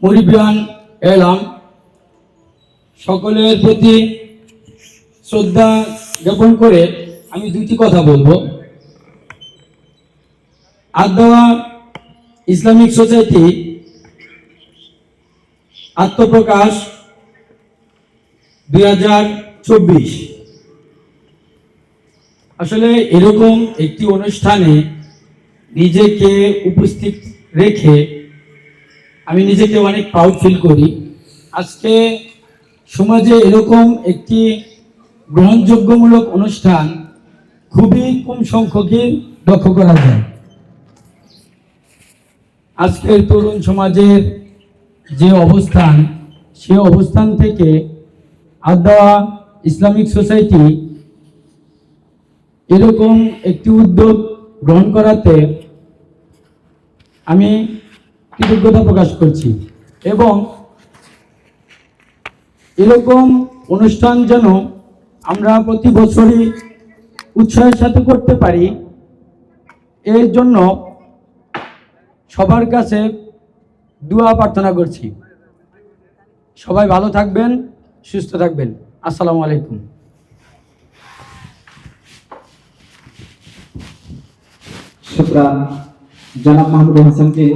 মুরিবিয়ান এলাম, সকলের প্রতি শ্রদ্ধা জ্ঞাপন করে আমি দুটি কথা বলবো। আদওয়া ইসলামিক সোসাইটি আত্মপ্রকাশ 2024। আসলে এরকম একটি অনুষ্ঠানে নিজেকে উপস্থিত রেখে আমি নিজেকে অনেক প্রাউড ফিল করি। আজকে সমাজে এরকম একটি গ্রহণযোগ্যমূলক অনুষ্ঠান খুবই কম সংখ্যকই লক্ষ্য করা যায়। আজকের তরুণ সমাজের যে অবস্থান, সে অবস্থান থেকে আদওয়া ইসলামিক সোসাইটি এরকম একটি উদ্যোগ গ্রহণ করাতে আমি কৃতজ্ঞতা প্রকাশ করছি এবং এরকম অনুষ্ঠান যেন আমরা প্রতি বছরই উৎসাহের সাথে করতে পারি, এর জন্য সবার কাছে দোয়া প্রার্থনা করছি। সবাই ভালো থাকবেন, সুস্থ থাকবেন। আসসালামু আলাইকুম। शुक्रान जनाब महमूद हसन के